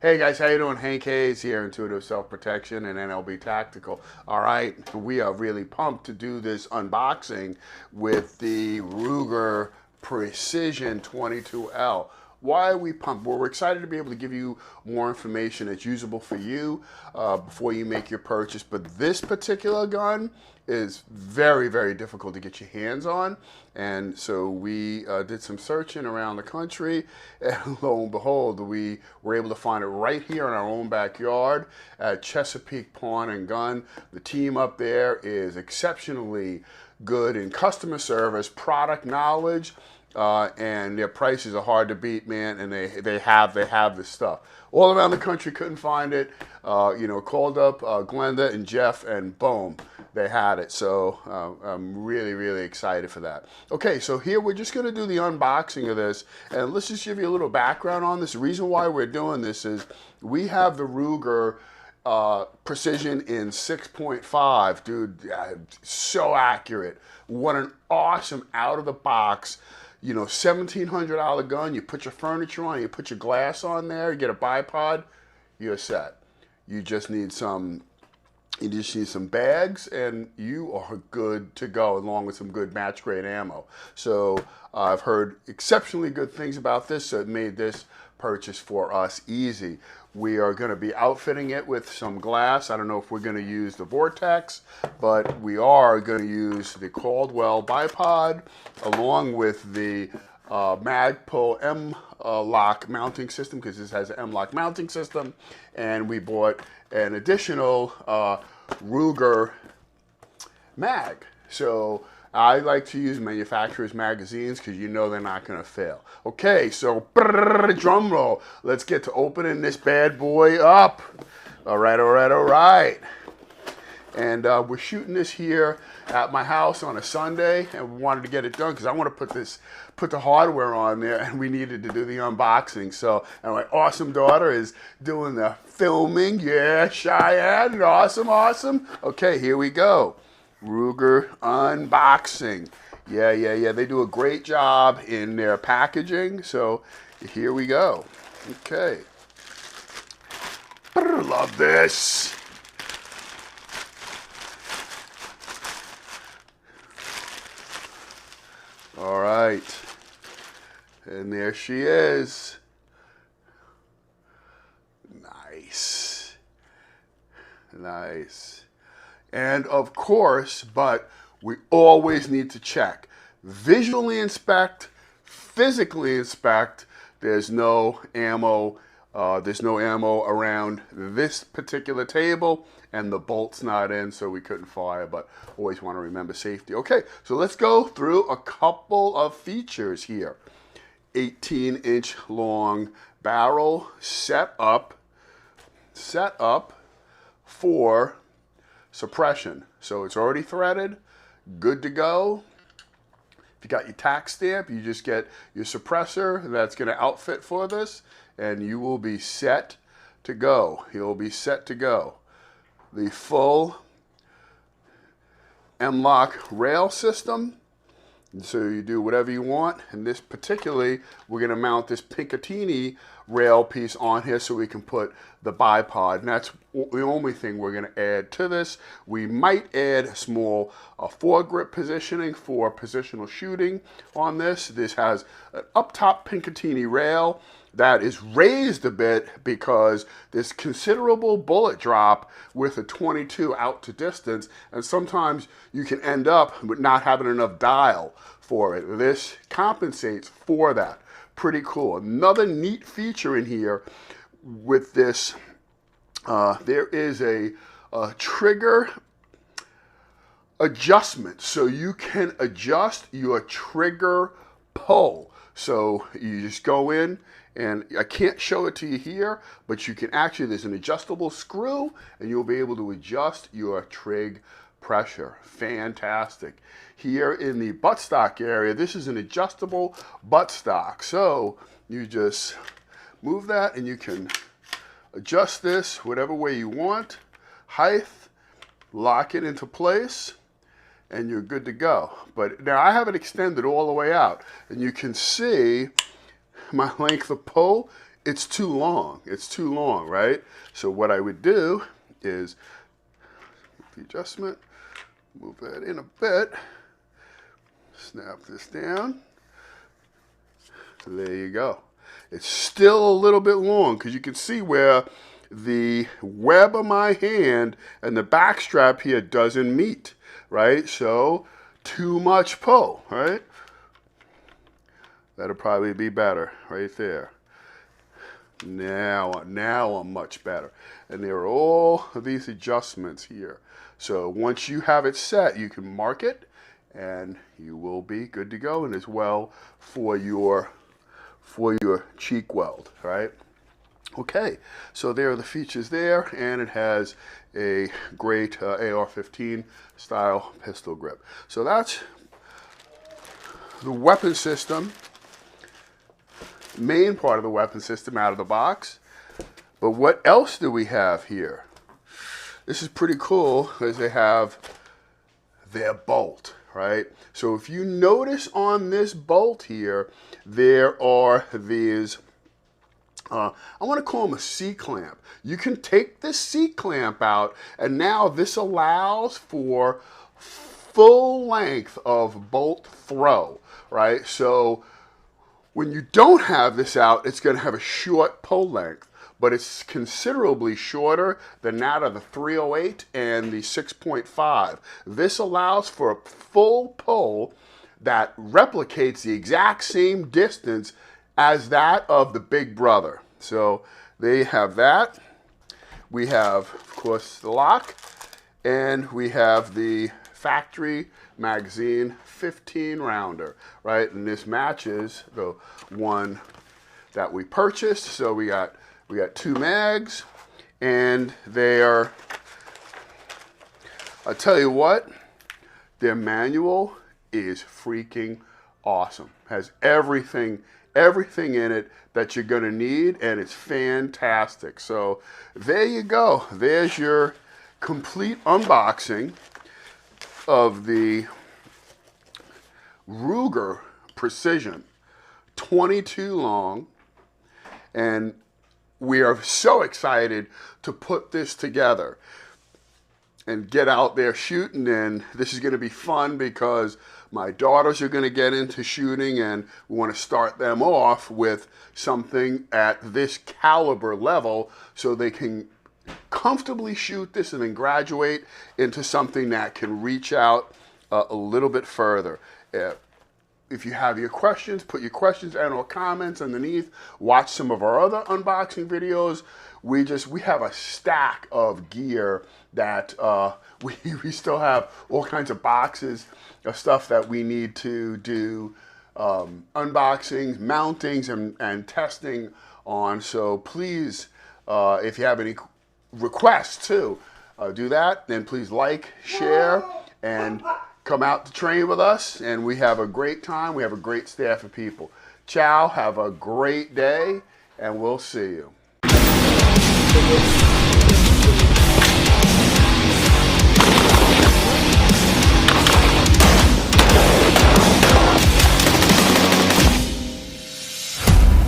Hey guys, how you doing? Hank Hayes here, Intuitive Self Protection and NLB Tactical. All right, we are really pumped to do this unboxing with the Ruger Precision 22L. Why are we pumped? Well, we're excited to be able to give you more information that's usable for you before you make your purchase. But this particular gun is very, very difficult to get your hands on. And so we did some searching around the country, and lo and behold, we were able to find it right here in our own backyard at Chesapeake Pawn and Gun. The team up there is exceptionally good in customer service, product knowledge, and their prices are hard to beat, man. And they have this stuff all around the country. Couldn't find it. Called up Glenda and Jeff, and boom, they had it. So I'm really excited for that. Okay, so here we're just going to do the unboxing of this, and let's just give you a little background on this. The reason why we're doing this is we have the Ruger Precision in 6.5, dude. So accurate. What an awesome out of the box, $1,700 gun. You put your furniture on, you put your glass on there, you get a bipod, you're set. You just need some bags, and you are good to go, along with some good match grade ammo. So I've heard exceptionally good things about this, so it made this purchase for us easy. We are going to be outfitting it with some glass. I don't know if we're going to use the Vortex, but we are going to use the Caldwell bipod along with the Magpul M-Lock mounting system, because this has an M-Lock mounting system, and we bought an additional Ruger mag. So I like to use manufacturer's magazines because they're not going to fail. Okay, so drum roll. Let's get to opening this bad boy up. All right. And we're shooting this here at my house on a Sunday, and we wanted to get it done because I want to put the hardware on there, and we needed to do the unboxing. So, and my awesome daughter is doing the filming. Yeah, Cheyenne, awesome. Okay, here we go. Ruger unboxing. Yeah. They do a great job in their packaging. So here we go. Okay. Love this. All right. And there she is. Nice. And of course, but we always need to check. Visually inspect, physically inspect. There's no ammo. Around this particular table, and the bolt's not in, so we couldn't fire, but always want to remember safety. Okay, so let's go through a couple of features here. 18-inch long barrel set up for suppression. So it's already threaded, good to go. If you got your tack stamp, you just get your suppressor that's going to outfit for this, and you will be set to go. You'll be set to go. The full M-Lock rail system. So you do whatever you want. And this particularly, we're going to mount this Picatinny rail piece on here so we can put the bipod. And that's the only thing we're going to add to this. We might add a small foregrip positioning for positional shooting on this. This has an up-top Picatinny rail that is raised a bit because there's considerable bullet drop with a 22 out to distance, and sometimes you can end up with not having enough dial for it. This compensates for that. Pretty cool. Another neat feature in here with this, there is a trigger adjustment, so you can adjust your trigger pull. So you just go in, and I can't show it to you here, but you can actually, there's an adjustable screw, and you'll be able to adjust your trig pressure. Fantastic. Here in the buttstock area, this is an adjustable buttstock. So you just move that, and you can adjust this whatever way you want. Height, lock it into place, and you're good to go. But now I have it extended all the way out, and you can see my length of pull it's too long. It's too long, right? So what I would do is the adjustment, move that in a bit, snap this down. So there you go. It's still a little bit long because you can see where the web of my hand and the back strap here doesn't meet, right? So too much pull, right? That'll probably be better right there. Now I'm much better. And there are all of these adjustments here. So once you have it set, you can mark it and you will be good to go, and as well for your cheek weld, right? Okay, so there are the features there, and it has a great AR-15 style pistol grip. So that's the weapon system, main part of the weapon system out of the box. But what else do we have here? This is pretty cool because they have their bolt, right? So if you notice on this bolt here, there are these, I want to call them a C-clamp. You can take this C-clamp out, and now this allows for full length of bolt throw, right? So when you don't have this out, it's going to have a short pull length, but it's considerably shorter than that of the 308 and the 6.5. This allows for a full pull that replicates the exact same distance as that of the Big Brother. So they have that. We have, of course, the lock, and we have the factory magazine 15 rounder, right? And this matches the one that we purchased. So we got 2 mags, and they are, I'll tell you what, their manual is freaking awesome. Has everything in it that you're gonna need, and it's fantastic. So there you go. There's your complete unboxing of the Ruger Precision 22 long, and we are so excited to put this together and get out there shooting. And this is going to be fun because my daughters are going to get into shooting, and we want to start them off with something at this caliber level so they can comfortably shoot this and then graduate into something that can reach out a little bit further. If you have your questions, put your questions and or comments underneath. Watch some of our other unboxing videos. We have a stack of gear that we still have all kinds of boxes of stuff that we need to do unboxings, mountings, and testing on. So please, if you have any requests too, do that. Then please like, share, and come out to train with us, and we have a great time. We have a great staff of people. Ciao, have a great day, and we'll see you.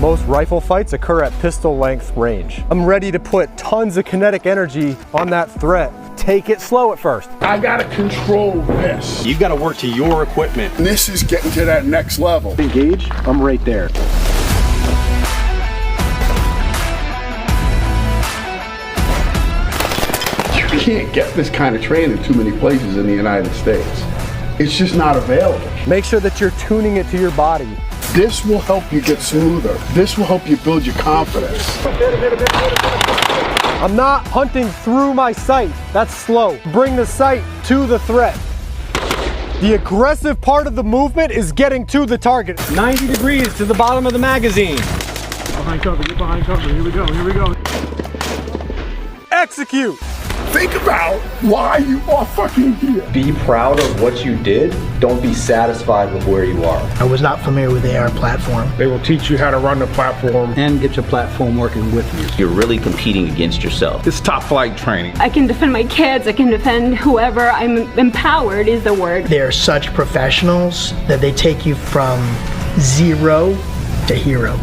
Most rifle fights occur at pistol length range. I'm ready to put tons of kinetic energy on that threat. Take it slow at first. I gotta control this. You've got to work to your equipment. This is getting to that next level. Engage, I'm right there. You can't get this kind of training too many places in the United States. It's just not available. Make sure that you're tuning it to your body. This will help you get smoother. This will help you build your confidence. I'm not hunting through my sight. That's slow. Bring the sight to the threat. The aggressive part of the movement is getting to the target. 90 degrees to the bottom of the magazine. Behind cover, get behind cover. Here we go, here we go. Execute. Think about why you are fucking here. Be proud of what you did. Don't be satisfied with where you are. I was not familiar with the AR platform. They will teach you how to run the platform and get your platform working with you. You're really competing against yourself. It's top flight training. I can defend my kids, I can defend whoever. I'm empowered is the word. They're such professionals that they take you from zero to hero.